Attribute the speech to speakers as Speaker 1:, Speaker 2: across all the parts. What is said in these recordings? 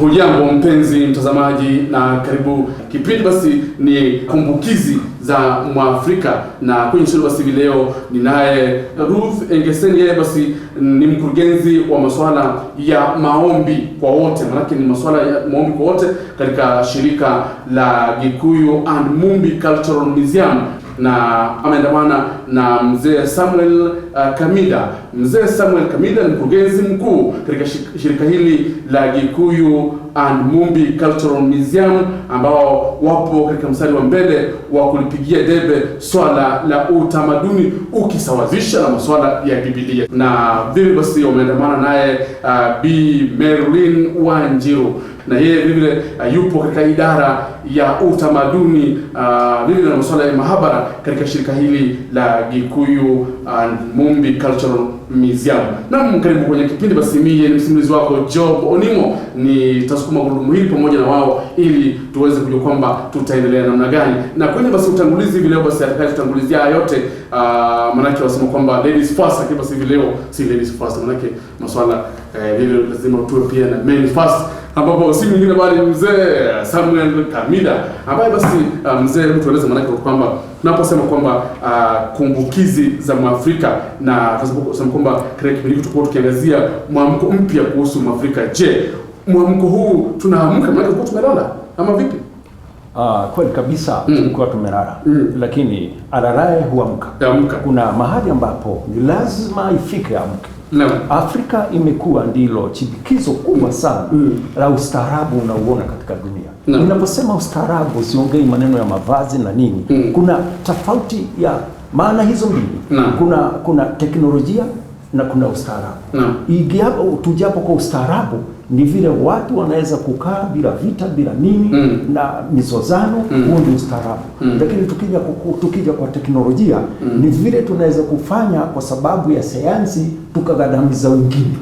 Speaker 1: Hujambo mpenzi mtazamaji na karibu. Kipindi basi ni Kumbukizi za Mwafrika, na kwenye studio basi leo ninaye Ruth Engeseni. Yeye basi ni mkurugenzi wa masuala ya maombi kwa wote, maana ni masuala ya maombi kwa wote katika shirika la Gikuyu and Mumbi Cultural Museum, na ameandamana na mzee Samuel Kamida. Mzee Samuel Kamida ni mkurugenzi mkuu katika shirika hili la Gikuyu and Mumbi Cultural Museum, ambao wapo katika mstari wa mbele wa kulipigia debe swala la utamaduni ukisawazisha na masuala ya Biblia. Na vile basi wameandamana naye Bi Merlin Wanjiru, na yeye vile yupo katika idara ya utamaduni vile na masuala ya mahabara katika shirika hili la Gikuyu and Mumbi Cultural Museum. Na mkaribu kwenye kipindi basi. Mimi ni msimulizi wako Job Onimo, ni tasukuma gurudumu hili pamoja na wao ili tuweze kujua kwamba tutaendelea namna gani. Na kwenye basi utangulizi vile basi atakayetutangulizia haya yote manake wasema kwamba ladies first, lakini basi vile leo si ladies first, manake masuala vile lazima tuwe pia na men first, ambapo si mwingine bali mzee Samuel Kamida, ambaye basi mzee tueleze manake kwamba tunaposema kwamba kumbukizi za Mwafrika, na kwa sababu kwamba katika kipindi tutakuwa tukiangazia mwamko mpya kuhusu Mwafrika. Je, mwamko huu tunaamka manake kwa tumelala ama vipi?
Speaker 2: Kweli kabisa, tulikuwa tumelala, lakini alalaye huamka. Kuna mahali ambapo ni lazima ifike amke. Afrika imekuwa ndilo chibikizo kubwa sana la ustaarabu unaoona katika dunia. Ninaposema ustaarabu siongei maneno ya mavazi na nini. Kuna tofauti ya maana hizo mbili. Kuna teknolojia na kuna ustaarabu. Tujapo kwa ustaarabu ni vile watu wanaweza kukaa bila vita, bila nini na mizozano, huo ndio ustaarabu. Lakini tukija kwa teknolojia ni vile tunaweza kufanya kwa sababu ya sayansi tukagandamiza wengine.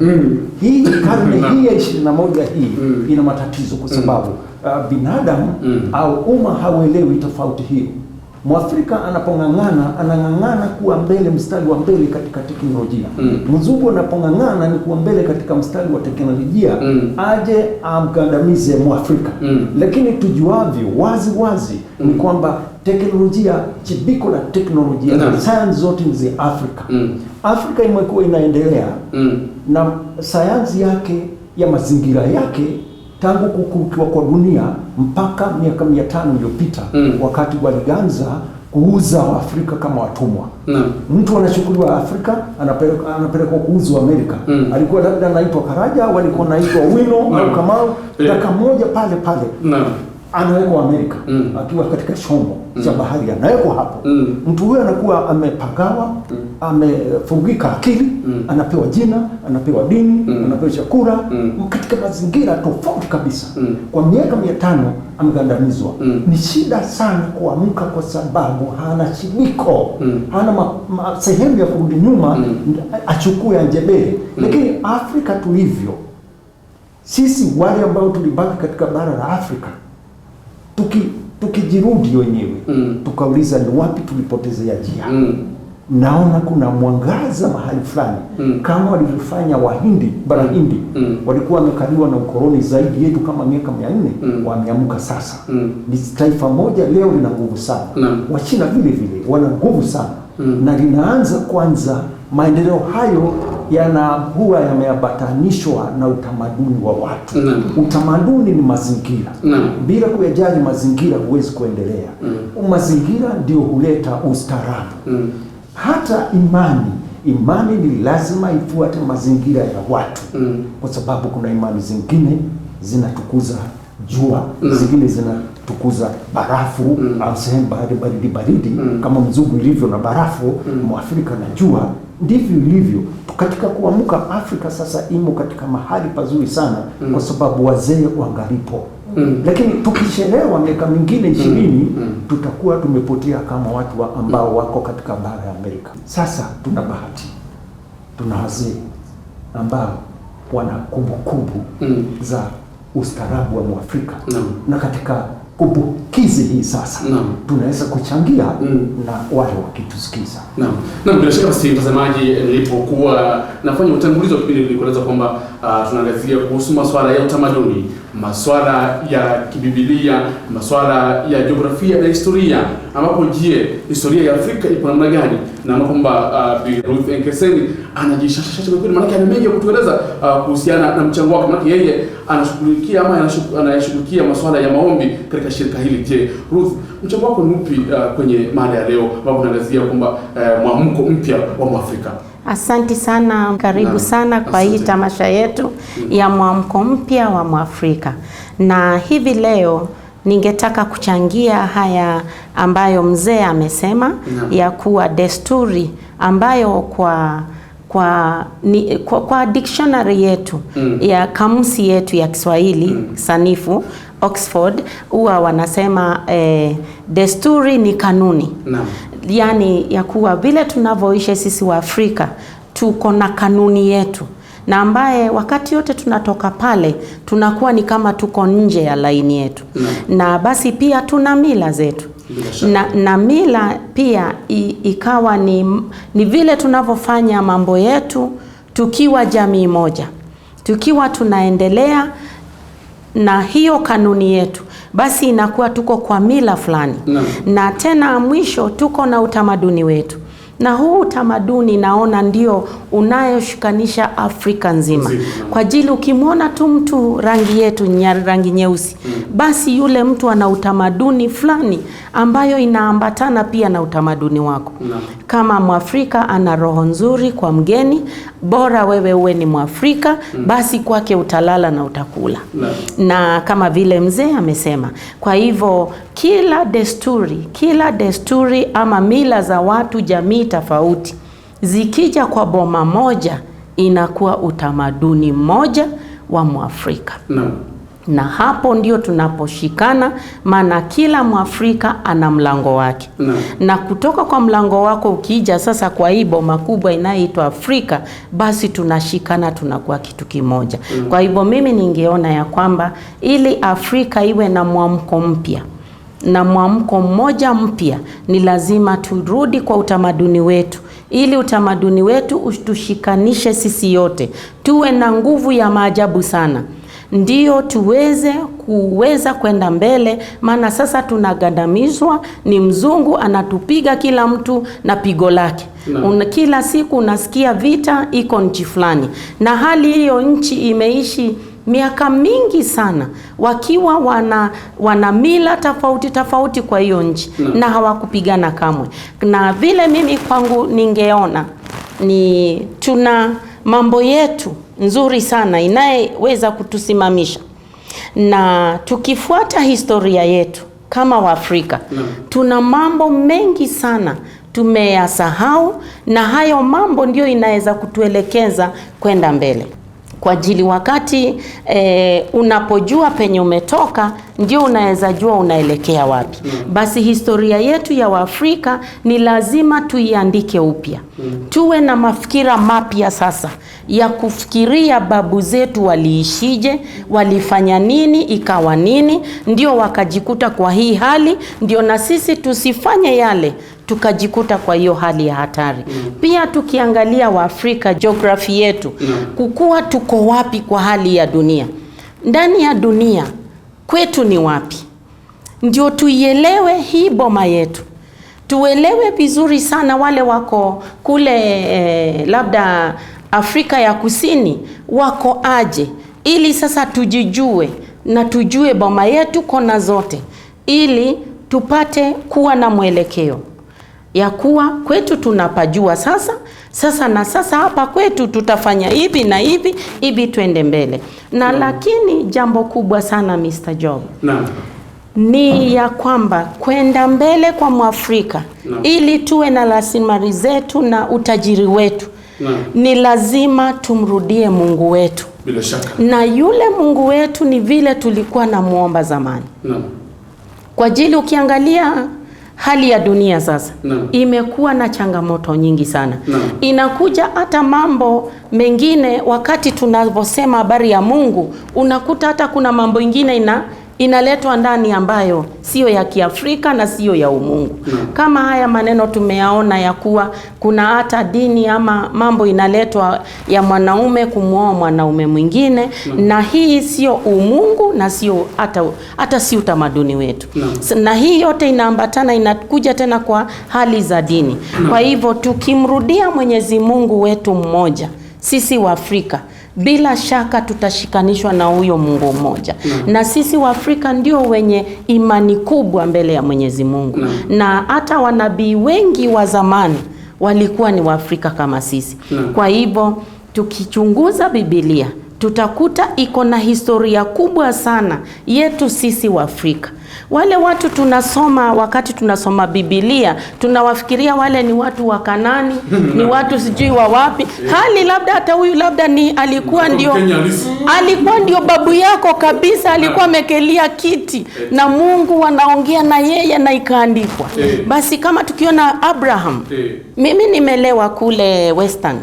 Speaker 2: Hii karne hii ya 21 hii ina matatizo kwa sababu binadamu au umma hauelewi tofauti hiyo. Mwafrika anang'ang'ana kuwa mbele, mstari wa mbele katika teknolojia. Mzungu anapong'ang'ana ni kuwa mbele katika mstari wa teknolojia, aje amgandamize Mwafrika. Lakini tujuavyo wazi ni kwamba teknolojia, chibiko la teknolojia na sayansi zote ni za Afrika. Afrika imekuwa inaendelea na sayansi yake ya mazingira yake tangu kukukiwa kwa dunia mpaka miaka 500 iliyopita, wakati walianza kuuza Waafrika kama watumwa. Mtu anachukuliwa Afrika anapelekwa kuuzwa Amerika. Alikuwa labda anaitwa Karaja, walikuwa anaitwa Wino au Kamau, dakika moja pale anawekwa Amerika, akiwa katika chombo cha bahari anawekwa hapo. Mtu huyo anakuwa amepagawa, amefungika akili, anapewa jina, anapewa dini, anapewa chakula katika mazingira tofauti kabisa. Kwa miaka 500 amegandamizwa. Ni shida sana kuamka kwa sababu hana chimiko, hana sehemu ya kurudi nyuma achukue anjebele. Lakini Afrika tulivyo sisi, wale ambao tulibaki katika bara la Afrika, tukijirudi wenyewe tukauliza ni wapi tulipotezea njia, naona kuna mwangaza mahali fulani. Kama walivyofanya Wahindi, bara Hindi walikuwa wamekaliwa na ukoloni zaidi yetu kama miaka 400, wameamka sasa. Ni taifa moja leo lina nguvu sana. Wachina vile wana nguvu sana, na linaanza kwanza maendeleo hayo huwa yameambatanishwa na utamaduni wa watu. Utamaduni ni mazingira. Bila kuyajali mazingira huwezi kuendelea. Mazingira ndio huleta ustaarabu. Hata imani ni lazima ifuate mazingira ya watu, kwa sababu kuna imani zingine zinatukuza jua, zingine zinatukuza barafu au sehemu baridi kama mzungu ilivyo na barafu, Mwafrika na jua. Ndivyo ilivyo katika kuamka. Afrika sasa imo katika mahali pazuri sana kwa sababu wazee wangalipo. Lakini tukichelewa miaka mingine 20 tutakuwa tumepotea kama watu ambao wako katika bara ya Amerika. Sasa tuna bahati, tuna wazee ambao wana kumbukumbu za ustaarabu wa Mwafrika. Na katika kumbukizi hii sasa tunaweza kuchangia na wale wakitusikiza.
Speaker 1: Naam, bila shaka basi mtazamaji, nilipokuwa nafanya utangulizi wa kipindi nilikueleza kwamba tunaangazia kuhusu masuala ya utamaduni, masuala ya kibibilia, masuala ya jiografia na historia, ambapo historia ya Afrika ipo namna gani, na kwamba Bi Ruth Enkeseni anajishashasha kwa kweli, maana ana mengi ya kutueleza kuhusiana na mchango wake, maana yeye anashughulikia ama anayashughulikia masuala ya maombi katika shirika hili. Je, Ruth, mchango wako ni upi kwenye mada ya leo ambapo tunaangazia kwamba mwamko mpya wa Mwafrika?
Speaker 3: Asante sana, karibu sana kwa hii tamasha yetu ya mwamko mpya wa Mwafrika. Na hivi leo ningetaka kuchangia haya ambayo mzee amesema ya kuwa desturi ambayo kwa dictionary yetu ya kamusi yetu ya Kiswahili sanifu Oxford huwa wanasema desturi ni kanuni. Yani ya kuwa vile tunavyoishi sisi wa Afrika tuko na kanuni yetu, na ambaye wakati yote tunatoka pale tunakuwa ni kama tuko nje ya laini yetu. Na basi pia tuna mila zetu na mila pia ikawa ni vile tunavyofanya mambo yetu tukiwa jamii moja, tukiwa tunaendelea na hiyo kanuni yetu, basi inakuwa tuko kwa mila fulani. Na tena mwisho tuko na utamaduni wetu, na huu utamaduni naona ndio unayoshikanisha Afrika nzima. Kwa ajili ukimwona tu mtu rangi yetu rangi nyeusi, basi yule mtu ana utamaduni fulani ambayo inaambatana pia na utamaduni wako. Kama Mwafrika ana roho nzuri kwa mgeni, bora wewe uwe ni Mwafrika, basi kwake utalala na utakula. Na kama vile mzee amesema, kwa hivyo kila desturi ama mila za watu jamii tofauti zikija kwa boma moja inakuwa utamaduni mmoja wa Mwafrika. Na hapo ndio tunaposhikana, maana kila Mwafrika ana mlango wake. Na kutoka kwa mlango wako ukija sasa kwa hii boma kubwa inayoitwa Afrika, basi tunashikana, tunakuwa kitu kimoja. Kwa hivyo mimi ningeona ya kwamba ili Afrika iwe na mwamko mpya na mwamko mmoja mpya, ni lazima turudi kwa utamaduni wetu, ili utamaduni wetu utushikanishe sisi yote, tuwe na nguvu ya maajabu sana, ndio kuweza kwenda mbele. Maana sasa tunagandamizwa, ni mzungu anatupiga kila mtu na pigo lake. Kila siku unasikia vita iko nchi fulani, na hali hiyo nchi imeishi miaka mingi sana wakiwa wana mila tofauti kwa hiyo nchi na hawakupigana kamwe. Na vile mimi kwangu ningeona ni tuna mambo yetu nzuri sana inayeweza kutusimamisha, na tukifuata historia yetu kama Waafrika tuna mambo mengi sana tumeyasahau, na hayo mambo ndio inaweza kutuelekeza kwenda mbele. Kwa ajili wakati unapojua penye umetoka, ndio unaweza jua unaelekea wapi. Basi historia yetu ya Waafrika ni lazima tuiandike upya. Tuwe na mafikira mapya sasa ya kufikiria babu zetu waliishije, walifanya nini, ikawa nini, ndio wakajikuta kwa hii hali, ndio na sisi tusifanye yale tukajikuta kwa hiyo hali ya hatari. Pia tukiangalia Waafrika geography yetu, kukua tuko wapi kwa hali ya dunia, ndani ya dunia kwetu ni wapi, ndio tuielewe hii boma yetu, tuelewe vizuri sana wale wako kule labda Afrika ya Kusini wako aje, ili sasa tujijue na tujue boma yetu kona zote, ili tupate kuwa na mwelekeo ya kuwa kwetu tunapajua sasa na sasa hapa kwetu tutafanya hivi na hivi tuende mbele. Na lakini jambo kubwa sana Mr. Job ni ya kwamba kwenda mbele kwa Mwafrika ili tuwe na rasilimali zetu na utajiri wetu ni lazima tumrudie Mungu wetu.
Speaker 1: Bila shaka.
Speaker 3: Na yule Mungu wetu ni vile tulikuwa na muomba zamani. Kwa ajili ukiangalia hali ya dunia sasa imekuwa na changamoto nyingi sana. Inakuja hata mambo mengine wakati tunavyosema habari ya Mungu, unakuta hata kuna mambo ingine inaletwa ndani ambayo sio ya Kiafrika na sio ya umungu. Kama haya maneno tumeyaona ya kuwa kuna hata dini ama mambo inaletwa ya mwanaume kumuoa mwanaume mwingine, na hii sio umungu na sio hata si utamaduni wetu. Na hii yote inaambatana, inakuja tena kwa hali za dini. Kwa hivyo tukimrudia Mwenyezi Mungu wetu mmoja, sisi wa Afrika bila shaka tutashikanishwa na huyo Mungu mmoja. Na sisi wa Afrika ndio wenye imani kubwa mbele ya Mwenyezi Mungu. Na hata wanabii wengi wa zamani walikuwa ni Waafrika kama sisi. Kwa hivyo tukichunguza Biblia tutakuta iko na historia kubwa sana yetu sisi wa Afrika. Wale watu tunasoma, wakati tunasoma Biblia, tunawafikiria wale ni watu wa Kanani, ni watu sijui wa wapi. Hali labda hata huyu labda ni alikuwa ndio babu yako kabisa, alikuwa amekelia kiti na Mungu anaongea na yeye na ikaandikwa. Basi kama tukiona Abraham, mimi nimelewa kule Western,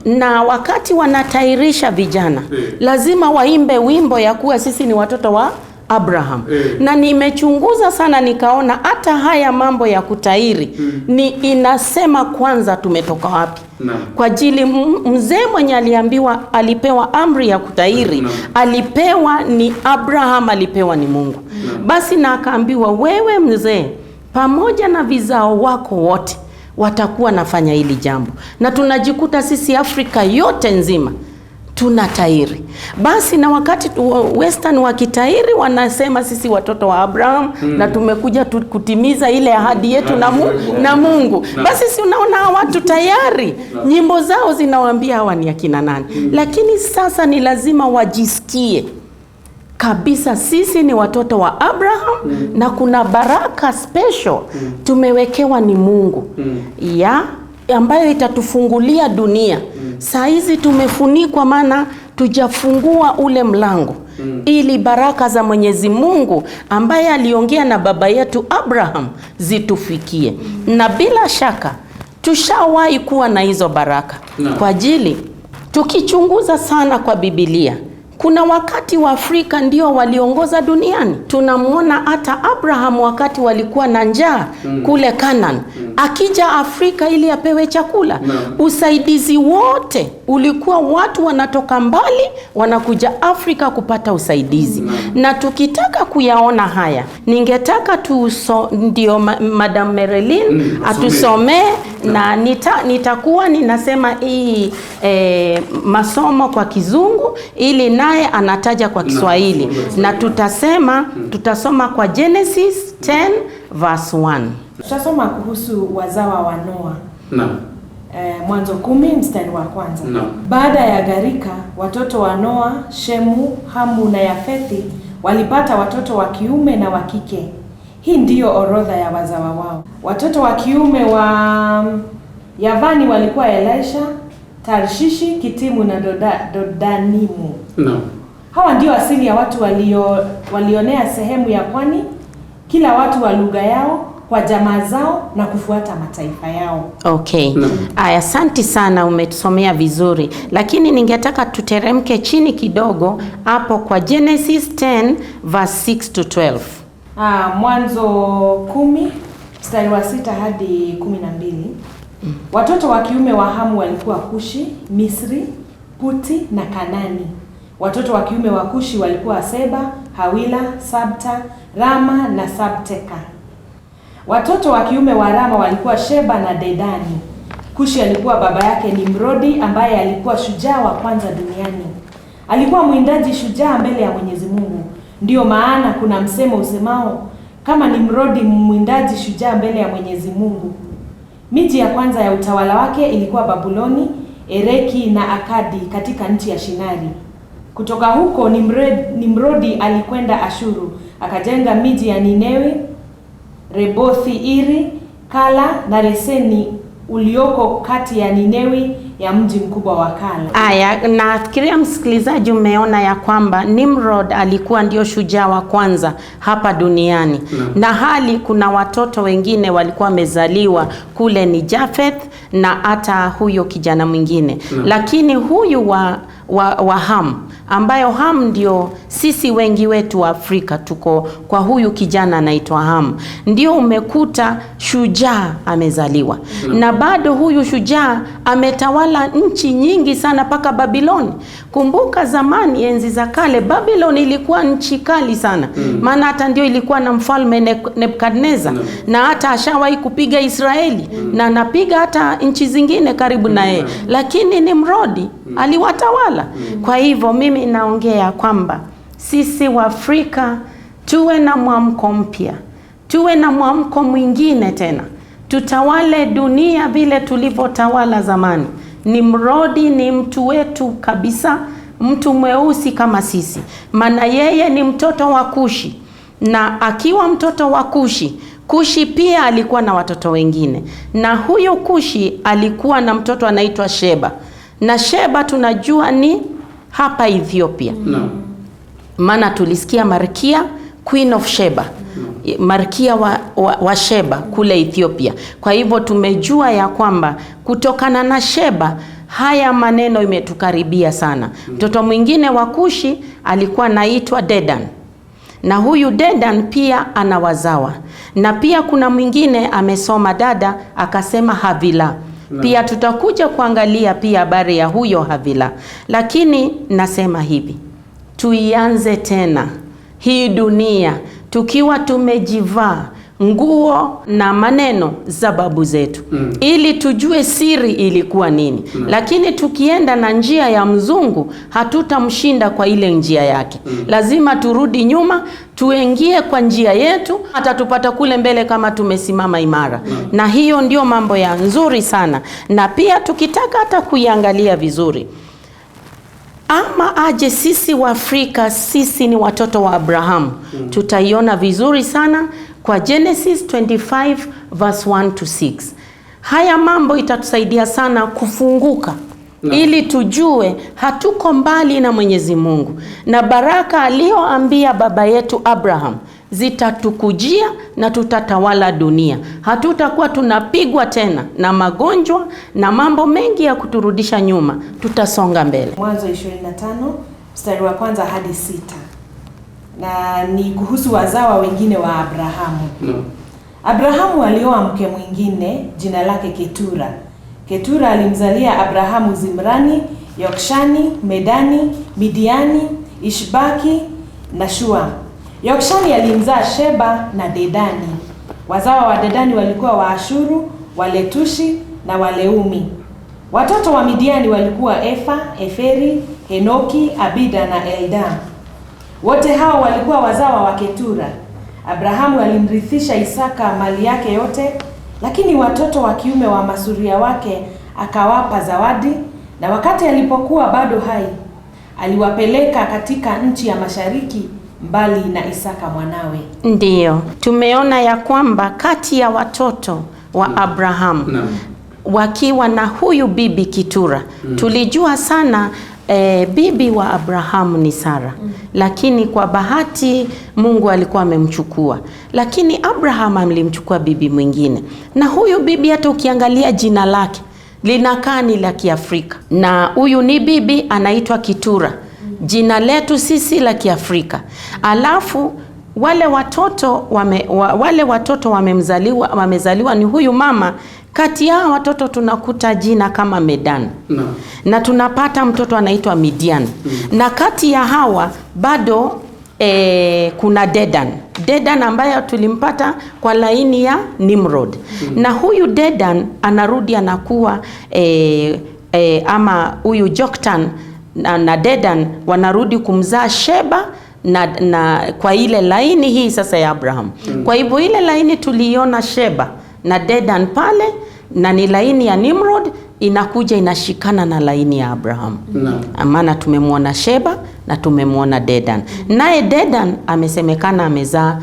Speaker 3: na wakati wanatairisha vijana lazima waimbe wimbo ya kuwa sisi ni watoto wa Abraham. Na nimechunguza sana nikaona hata haya mambo ya kutairi ni inasema kwanza tumetoka wapi. Kwa ajili mzee mwenye alipewa amri ya kutairi, alipewa ni Abraham, alipewa ni Mungu. Basi na akaambiwa, wewe mzee pamoja na vizao wako wote watakuwa nafanya hili jambo. Na tunajikuta sisi Afrika yote nzima tunatairi. Basi na wakati Western wakitairi wanasema sisi watoto wa Abraham na tumekuja kutimiza ile ahadi yetu na Mungu. Basi si unaona watu tayari nyimbo zao zinawaambia hawa ni akina nani. Lakini sasa ni lazima wajisikie kabisa sisi ni watoto wa Abraham na kuna baraka special tumewekewa ni Mungu ambayo itatufungulia dunia. Saa hizi tumefunikwa, maana tujafungua ule mlango ili baraka za Mwenyezi Mungu ambaye aliongea na baba yetu Abraham zitufikie. Na bila shaka tushawahi kuwa na hizo baraka. Kwa ajili tukichunguza sana kwa Biblia, kuna wakati wa Afrika ndio waliongoza duniani. Tunamuona hata Abraham wakati walikuwa na njaa kule Canaan, akija Afrika ili apewe chakula. Usaidizi wote ulikuwa watu wanatoka mbali wanakuja Afrika kupata usaidizi. Na tukitaka kuyaona haya, ningetaka ndio Madam Marilyn atusomee, na nitakuwa ninasema hii masomo kwa Kizungu ili naye anataja kwa Kiswahili. Na tutasoma kwa Genesis 10 verse 1.
Speaker 4: Tutasoma kuhusu wazawa wa Noa. Mwanzo 10 mstari wa kwanza. Baada ya gharika, watoto wa Noa, Shemu, Hamu na Yafethi walipata watoto wa kiume na wa kike. Hii ndiyo orodha ya wazawa wao. Watoto wa kiume wa Yavani walikuwa Elisha, Tarshishi, Kitimu na Dodanimu. Hawa ndio asili ya watu walionea sehemu ya pwani, kila watu wa lugha yao, kwa jamaa zao na kufuata mataifa yao.
Speaker 3: Okay. Asante sana, umetusomea vizuri. Lakini ningetaka tuteremke chini kidogo hapo kwa Genesis 10 verse 6 to 12.
Speaker 4: Mwanzo 10 mstari wa 6 hadi 12. Watoto wa kiume wa Hamu walikuwa Kushi, Misri, Puti na Kanani. Watoto wa kiume wa Kushi walikuwa Seba, Hawila, Sabta, Rama na Sabteka. Watoto wa kiume wa Rama walikuwa Sheba na Dedani. Kushi alikuwa baba yake Nimrodi ambaye alikuwa shujaa wa kwanza duniani. Alikuwa mwindaji shujaa mbele ya Mwenyezi Mungu. Ndio maana kuna msemo usemao, kama Nimrodi mwindaji shujaa mbele ya Mwenyezi Mungu. Miji ya kwanza ya utawala wake ilikuwa Babuloni, Ereki na Akadi katika nchi ya Shinari. Kutoka huko Nimrodi alikwenda Ashuru, akajenga miji ya Ninewi, Rebothi Iri, Kala na Reseni ulioko kati ya Ninewi ya mji mkubwa wa Kala.
Speaker 3: Nafikiria msikilizaji umeona ya kwamba Nimrod alikuwa ndio shujaa wa kwanza hapa duniani. Na hali kuna watoto wengine walikuwa wamezaliwa kule ni Jafeth na hata huyo kijana mwingine. Lakini huyu wa Ham ambayo Ham ndio sisi wengi wetu wa Afrika tuko kwa huyu kijana anaitwa Ham, ndio umekuta shujaa amezaliwa. Na bado huyu shujaa ametawala nchi nyingi sana paka Babiloni. Kumbuka zamani, enzi za kale, Babiloni ilikuwa nchi kali sana. Maana hata ndio ilikuwa na mfalme Nebukadneza, na hata ashawahi kupiga Israeli, na anapiga hata nchi zingine karibu na yeye. Lakini Nimrodi aliwatawala. Kwa hivyo mimi naongea kwamba sisi wa Afrika tuwe na mwamko mpya, tuwe na mwamko mwingine tena, tutawale dunia vile tulivyotawala zamani. Nimrodi ni mtu wetu kabisa, mtu mweusi kama sisi, maana yeye ni mtoto wa Kushi, na akiwa mtoto wa Kushi pia alikuwa na watoto wengine, na huyo Kushi alikuwa na mtoto anaitwa Sheba, na Sheba tunajua ni hapa Ethiopia. Maana tulisikia Malkia, Queen of Sheba, Malkia wa Sheba kule Ethiopia. Kwa hivyo tumejua ya kwamba kutokana na Sheba haya maneno imetukaribia sana. Mtoto mwingine wa Kushi alikuwa naitwa Dedan, na huyu Dedan pia anawazawa. Na pia kuna mwingine amesoma dada akasema Havila. Pia tutakuja kuangalia pia habari ya huyo Havila. Lakini nasema hivi, tuianze tena hii dunia tukiwa tumejivaa nguo na maneno za babu zetu, ili tujue siri ilikuwa nini. Lakini tukienda na njia ya mzungu hatutamshinda kwa ile njia yake. Lazima turudi nyuma, tuingie kwa njia yetu, atatupata kule mbele kama tumesimama imara. Na hiyo ndio mambo ya nzuri sana. Na pia tukitaka hata kuiangalia vizuri, ama aje sisi wa Afrika, sisi ni watoto wa Abraham, tutaiona vizuri sana kwa Genesis 25 verse 1 to 6. Haya mambo itatusaidia sana kufunguka, ili tujue hatuko mbali na Mwenyezi Mungu, na baraka aliyoambia baba yetu Abraham zitatukujia na tutatawala dunia. Hatutakuwa tunapigwa tena na magonjwa na mambo mengi ya kuturudisha nyuma, tutasonga mbele.
Speaker 4: Mwanzo 25 mstari wa 1 hadi 6. Na ni kuhusu wazawa wengine wa Abrahamu. Abrahamu alioa mke mwingine jina lake Ketura. Ketura alimzalia Abrahamu Zimrani, Yokshani, Medani, Midiani, Ishbaki na Shua. Yokshani alimzaa Sheba na Dedani. Wazawa wa Dedani walikuwa Waashuru, Waletushi na Waleumi. Watoto wa Midiani walikuwa Efa, Eferi, Henoki, Abida na Elda. Wote hao walikuwa wazawa wa Ketura. Abrahamu alimrithisha Isaka mali yake yote, lakini watoto wa kiume wa masuria wake akawapa zawadi, na wakati alipokuwa bado hai aliwapeleka katika nchi ya mashariki mbali na Isaka mwanawe.
Speaker 3: Ndiyo, tumeona ya kwamba kati ya watoto wa Abrahamu wakiwa na huyu bibi Ketura, tulijua sana bibi wa Abrahamu ni Sara. Lakini kwa bahati Mungu alikuwa amemchukua, lakini Abraham alimchukua bibi mwingine, na huyu bibi hata ukiangalia jina lake linakaa ni la Kiafrika, na huyu ni bibi anaitwa Ketura, jina letu sisi la Kiafrika. Alafu wale watoto wamezaliwa ni huyu mama. Kati ya watoto tunakuta jina kama Medan, na tunapata mtoto anaitwa Midian. Na kati ya hawa bado kuna Dedan ambaye tulimpata kwa laini ya Nimrod. Na huyu Dedan anarudi anakuwa ama huyu Joktan na Dedan wanarudi kumzaa Sheba na kwa ile laini hii sasa ya Abraham. Kwa hivyo ile laini tuliona Sheba na Dedan pale, na ni laini ya Nimrod inakuja inashikana na laini ya Abraham. Maana tumemwona Sheba na tumemwona Dedan. Naye Dedan amesemekana amezaa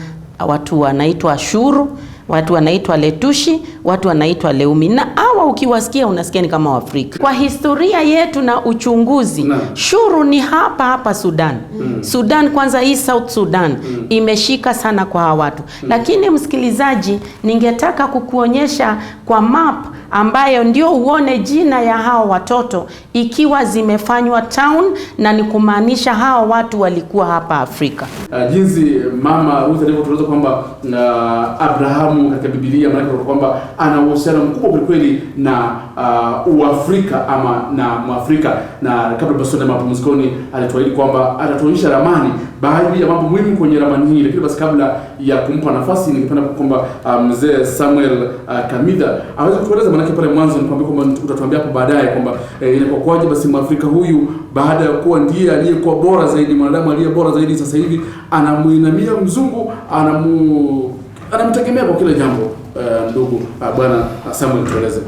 Speaker 3: watu wanaitwa Ashuru, watu wanaitwa Letushi, watu wanaitwa Leumi, na hawa ukiwasikia unasikia ni kama Waafrika. Kwa historia yetu na uchunguzi, Shuru ni hapa Sudan. Sudan kwanza, hii South Sudan imeshika sana kwa hawa watu. Lakini msikilizaji, ningetaka kukuonyesha kwa map ambayo ndio uone jina ya hao watoto ikiwa zimefanywa town, na ni kumaanisha hao watu walikuwa hapa Afrika.
Speaker 1: Jinsi mama Ruth alivyotueleza kwamba Abrahamu katika Biblia maana kwamba ana uhusiano mkubwa kweli na Uafrika ama na Mwafrika, na kabla basi na mapumzikoni alituahidi kwamba atatuonyesha ramani, baadhi ya mambo muhimu kwenye ramani hii. Lakini basi kabla ya kumpa nafasi, ningependa kwamba mzee Samuel Kamidha aweze kutueleza, maana pale mwanzo nikwambia kwamba utatuambia hapo baadaye kwamba inakuwa kwaje basi Mwafrika huyu baada ya kuwa ndiye aliyekuwa bora zaidi, mwanadamu aliye bora zaidi, sasa hivi anamuinamia mzungu, anamtegemea kwa kila jambo. Ndugu bwana Samuel, tueleze.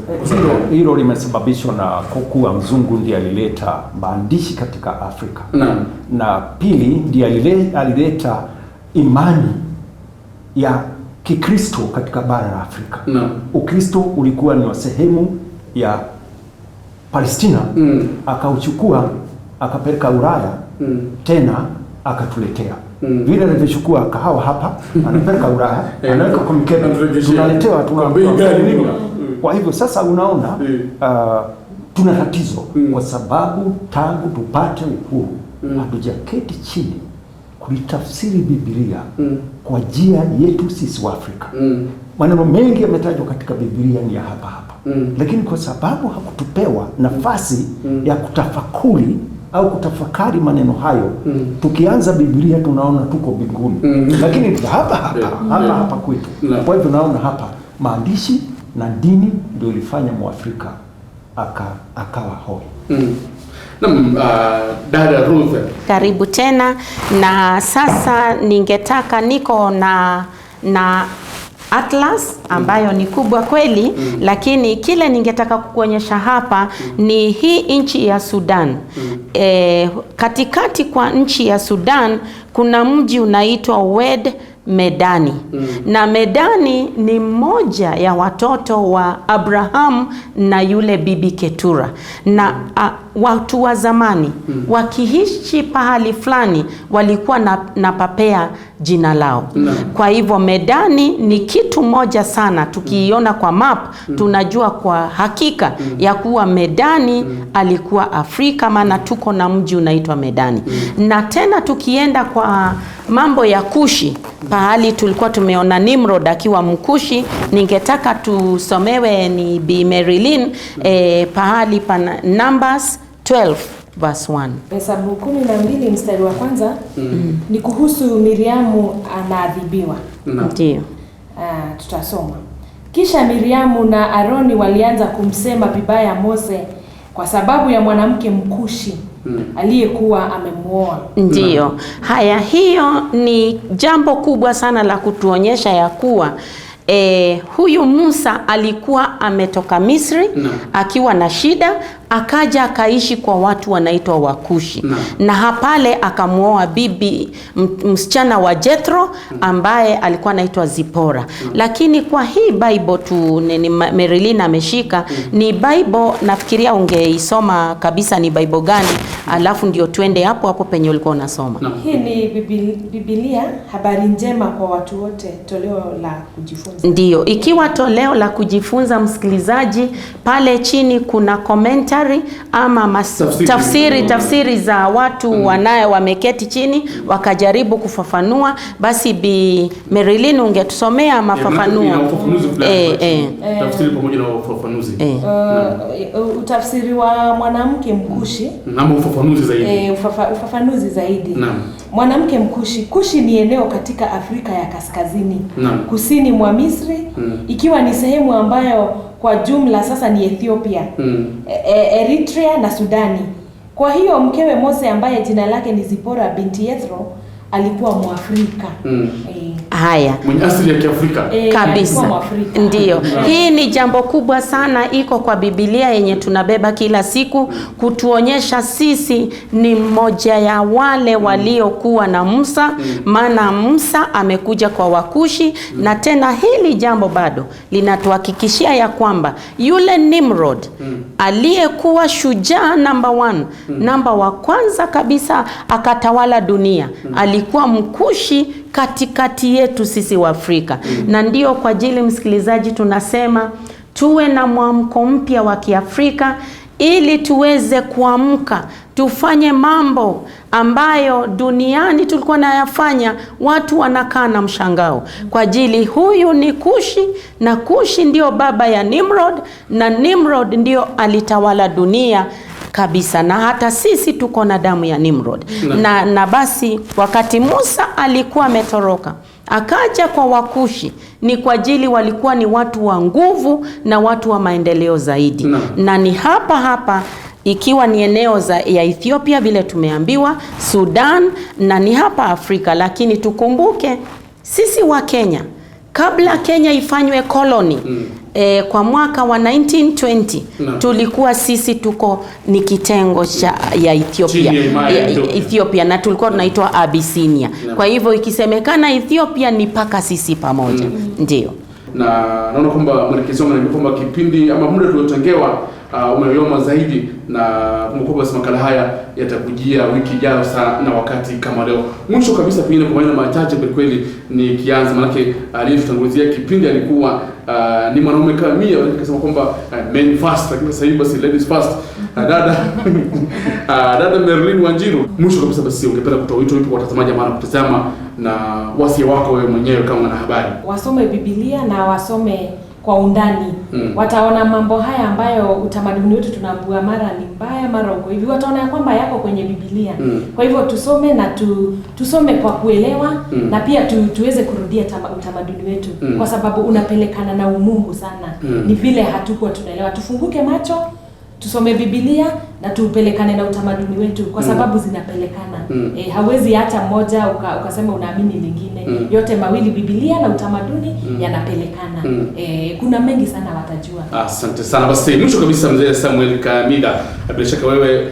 Speaker 2: Hilo limesababishwa na kuwa mzungu ndiye alileta maandishi katika Afrika. Na pili ndiye alileta imani ya Kikristo katika bara la Afrika. Ukristo ulikuwa ni sehemu ya Palestina, akauchukua akapeleka Ulaya, tena akatuletea. Vile alivyochukua kahawa hapa, anapeleka Ulaya, anaweka kwa mkebe, tunaletewa tunaletewa. Kwa hivyo sasa unaona tuna tatizo kwa sababu tangu tupate uhuru hatujaketi chini kulitafsiri Biblia kwa njia yetu sisi wa Afrika. Maneno mengi yametajwa katika Biblia ni ya hapa hapa. Lakini kwa sababu hakutupewa nafasi ya kutafakuri au kutafakari maneno hayo, tukianza Biblia tunaona tuko mbinguni. Lakini hapa kwetu. Kwa hivyo tunaona hapa maandishi na dini ndio ilifanya Mwafrika akawa hoi.
Speaker 1: Dada Ruth,
Speaker 3: karibu tena. Na sasa ningetaka niko na atlas ambayo ni kubwa kweli, lakini kile ningetaka kukuonyesha hapa ni hii nchi ya Sudan. Katikati kwa nchi ya Sudan kuna mji unaitwa Wed Medani. Na Medani ni mmoja ya watoto wa Abraham na yule bibi Ketura. Na watu wa zamani wakiishi pahali fulani walikuwa na papea jina lao. Kwa hivyo Medani ni kitu moja sana, tukiiona kwa map tunajua kwa hakika ya kuwa Medani alikuwa Afrika, maana tuko na mji unaitwa Medani. Na tena tukienda kwa mambo ya Kushi, pahali tulikuwa tumeona Nimrod akiwa Mkushi, ningetaka tusomewe ni Bi Marilyn pahali pana Numbers 12 verse 1.
Speaker 4: Hesabu 12 mstari wa kwanza ni kuhusu Miriamu anaadhibiwa.
Speaker 3: Ndio.
Speaker 4: Tutasoma. Kisha Miriamu na Aroni walianza kumsema vibaya Mose kwa sababu ya mwanamke Mkushi aliyekuwa amemuoa.
Speaker 3: Ndio. Haya, hiyo ni jambo kubwa sana la kutuonyesha ya kuwa huyu Musa alikuwa ametoka Misri akiwa na shida, akaja akaishi kwa watu wanaitwa Wakushi. Na hapale akamuoa bibi msichana wa Jethro ambaye alikuwa anaitwa Zipora. Lakini kwa hii Bible tu Marilyn ameshika ni Bible, nafikiria ungeisoma kabisa ni Bible gani, alafu ndio twende hapo penye ulikuwa unasoma.
Speaker 4: Hii ni Biblia habari njema kwa watu wote, toleo la kujifunza.
Speaker 3: Ndio, ikiwa toleo la kujifunza, msikilizaji, pale chini kuna commentary ama tafsiri za watu wameketi chini wakajaribu kufafanua. Basi Bi Marilyn ungetusomea mafafanua.
Speaker 1: Tafsiri pamoja na ufafanuzi.
Speaker 4: Utafsiri wa mwanamke Mkushi
Speaker 1: na ufafanuzi zaidi.
Speaker 4: Ufafanuzi zaidi. Mwanamke Mkushi. Kushi ni eneo katika Afrika ya Kaskazini, kusini mwa Misri, ikiwa ni sehemu ambayo kwa jumla sasa ni Ethiopia, Eritrea na Sudani. Kwa hiyo mkewe Mose ambaye jina lake ni Zipora binti Yethro alikuwa Mwafrika.
Speaker 3: Haya,
Speaker 1: mwenye asili ya Kiafrika
Speaker 3: kabisa. Ndio. Hii ni jambo kubwa sana, iko kwa Biblia yenye tunabeba kila siku kutuonyesha sisi ni mmoja ya wale waliokuwa na Musa, maana Musa amekuja kwa Wakushi. Na tena hili jambo bado linatuhakikishia ya kwamba yule Nimrod aliyekuwa shujaa namba wa kwanza kabisa akatawala dunia, alikuwa Mkushi katikati yetu sisi wa Afrika. Na ndio kwa ajili msikilizaji tunasema tuwe na mwamko mpya wa Kiafrika ili tuweze kuamka, tufanye mambo ambayo duniani tulikuwa nayafanya watu wanakaa na mshangao. Kwa ajili huyu ni Kushi, na Kushi ndio baba ya Nimrod, na Nimrod ndio alitawala dunia kabisa, na hata sisi tuko na damu ya Nimrod. Na basi wakati Musa alikuwa ametoroka akaja kwa Wakushi, ni kwa ajili walikuwa ni watu wa nguvu na watu wa maendeleo zaidi. Na ni hapa ikiwa ni eneo ya Ethiopia vile tumeambiwa, Sudan, na ni hapa Afrika. Lakini tukumbuke sisi wa Kenya, kabla Kenya ifanywe koloni kwa mwaka wa 1920 tulikuwa sisi ni kitengo ya Ethiopia, Ethiopia, na tulikuwa tunaitwa Abyssinia. Kwa hivyo ikisemekana Ethiopia ni paka sisi pamoja. Ndio.
Speaker 1: Na naona kwamba mwelekezi wangu ananiambia kwamba kipindi ama muda tuliotengewa umeyoma zaidi, na kumbuka basi makala haya yatakujia wiki ijayo saa na wakati kama leo. Mwisho kabisa, pengine kwa maneno machache kweli ni kianza, manake aliyetutangulizia kipindi alikuwa ni mwanaume kamia, akasema kwamba men first, lakini sasa hivi basi ladies first. Dada Merlin Wanjiru, mwisho kabisa basi ungependa kutoa wito kwa watazamaji ambao wanakutazama na wasia wako wewe mwenyewe kama mwanahabari?
Speaker 4: Wasome Biblia na wasome kwa undani. Wataona mambo haya ambayo utamaduni wetu tunaambua mara ni mbaya mara uko hivi, wataona kwamba yako kwenye Biblia. Kwa hivyo tusome na tusome kwa kuelewa, na pia tuweze kurudia utamaduni wetu, kwa sababu unapelekana na umungu sana. Ni vile hatukuwa tunaelewa. Tufunguke macho, tusome Biblia na tupelekane na utamaduni wetu, kwa sababu zinapelekana. Hawezi hata mmoja ukasema unaamini lingine. Yote mawili, Biblia na utamaduni, yanapelekana. Kuna mengi sana watajua.
Speaker 1: Asante sana. Basi mwisho kabisa, mzee Samuel Kamiga, bila shaka wewe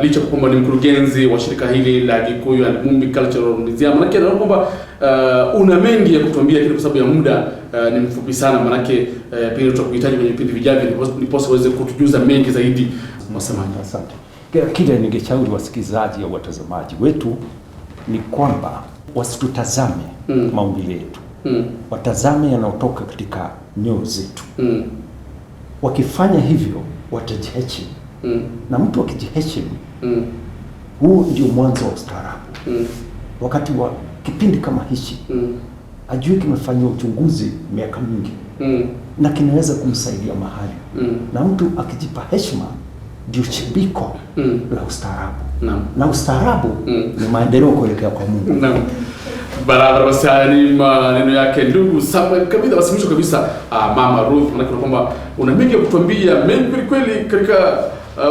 Speaker 1: licha kwamba ni mkurugenzi wa shirika hili la Gikuyu and Mumbi Cultural Museum, manake naona kwamba una mengi ya kutuambia, kile kwa sababu ya muda ni mfupi sana, manake pengine tutakuhitaji kwenye vipindi vijavyo ndipo uweze kutujuza mengi zaidi. Msemaji.
Speaker 2: Asante. Kile ningeshauri wasikilizaji au watazamaji wetu ni kwamba wasitutazame maumbile yetu, watazame yanayotoka katika nyoyo zetu. Wakifanya hivyo watajiheshimu, na mtu akijiheshimu, huu ndio mwanzo wa ustaarabu. Wakati wa kipindi kama hichi, ajue kimefanywa uchunguzi miaka mingi, na kinaweza kumsaidia mahali. Na mtu akijipa heshima ndio chimbiko la ustaarabu. Na ustaarabu ni maendeleo kuelekea kwa Mungu.
Speaker 1: Barabara. Basi ni maneno yake ndugu Samuel Kamiga. Basi mwisho kabisa, Mama Ruth, maana kwamba una mengi ya kutuambia, mengi kweli katika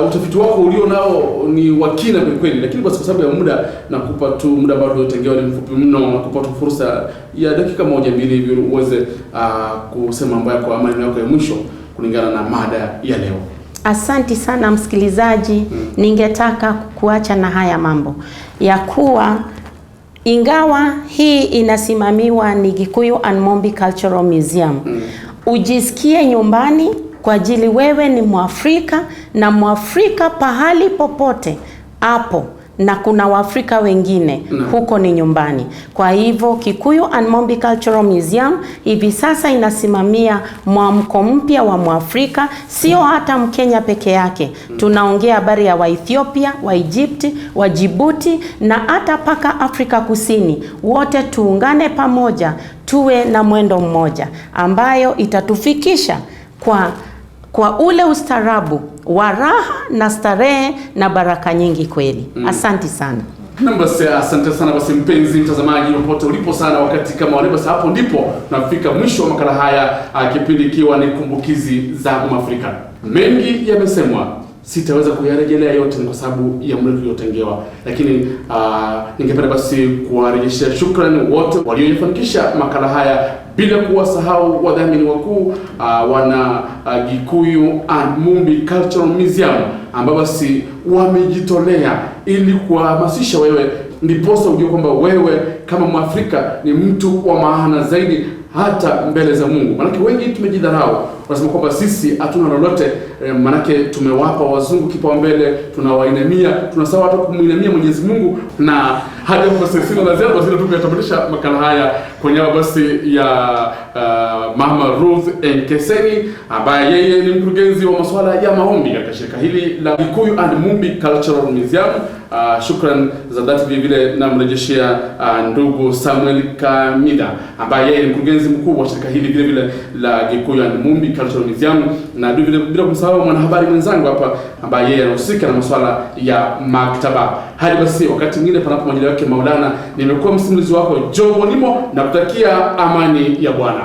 Speaker 1: utafiti wako ulio nao ni wakina kweli, lakini basi kwa sababu ya muda nakupa tu muda ambao tuliotengewa ni mfupi mno, nakupa tu fursa ya dakika moja mbili hivi uweze kusema mambo yako, maneno yako ya mwisho kulingana na mada ya leo.
Speaker 3: Asanti sana msikilizaji. Ningetaka kuacha na haya mambo ya kuwa ingawa hii inasimamiwa ni Gikuyu and Mumbi Cultural Museum, ujisikie nyumbani, kwa ajili wewe ni Mwafrika, na Mwafrika pahali popote hapo, na kuna Waafrika wengine huko ni nyumbani. Kwa hivyo Gikuyu and Mumbi Cultural Museum hivi sasa inasimamia mwamko mpya wa Mwafrika, sio hata Mkenya peke yake. Tunaongea habari ya Waethiopia, wa Egypt, wa Djibouti, na hata paka Afrika Kusini. Wote tuungane pamoja, tuwe na mwendo mmoja ambayo itatufikisha kwa ule ustaarabu wa raha na starehe na baraka nyingi kweli. Asante sana.
Speaker 1: Basi asante sana. Basi mpenzi mtazamaji, popote ulipo sana, wakati kama wale, basi hapo ndipo nafika mwisho wa makala haya, kipindi ikiwa ni Kumbukizi za Mwafrika. Mengi yamesemwa, sitaweza kuyarejelea yote kwa sababu ya muda tuliotengewa, lakini ningependa basi kuwarejeshea shukrani wote waliofanikisha makala haya, bila kuwasahau wadhamini wakuu wana Gikuyu and Mumbi Cultural Museum, ambao basi wamejitolea ili kuhamasisha wewe, ndiposa ujue kwamba wewe kama Mwafrika ni mtu wa maana zaidi hata mbele za Mungu. Manake wengi tumejidharau, wanasema kwamba sisi hatuna lolote, manake tumewapa wazungu kipaumbele, tunawainamia, tunasahau hata kumuinamia Mwenyezi Mungu. Na Hadi hapo basi sina la ziada, basi tukatamatisha makala haya kwa niaba basi ya Mama Ruth Enkeseni ambaye yeye ni mkurugenzi wa masuala ya maombi katika shirika hili la Gikuyu and Mumbi Cultural Museum. Shukran za dhati vile vile namrejeshea ndugu Samuel Kamida ambaye yeye ni mkurugenzi mkuu wa shirika hili vile vile la Gikuyu and Mumbi Cultural Museum, na vile bila kumsahau mwanahabari mwenzangu hapa ambaye yeye anahusika na masuala ya maktaba. Hadi basi wakati mwingine panapo majaliwa yake Maulana, nimekuwa msimulizi wako Joe Bonimo na kutakia amani ya Bwana.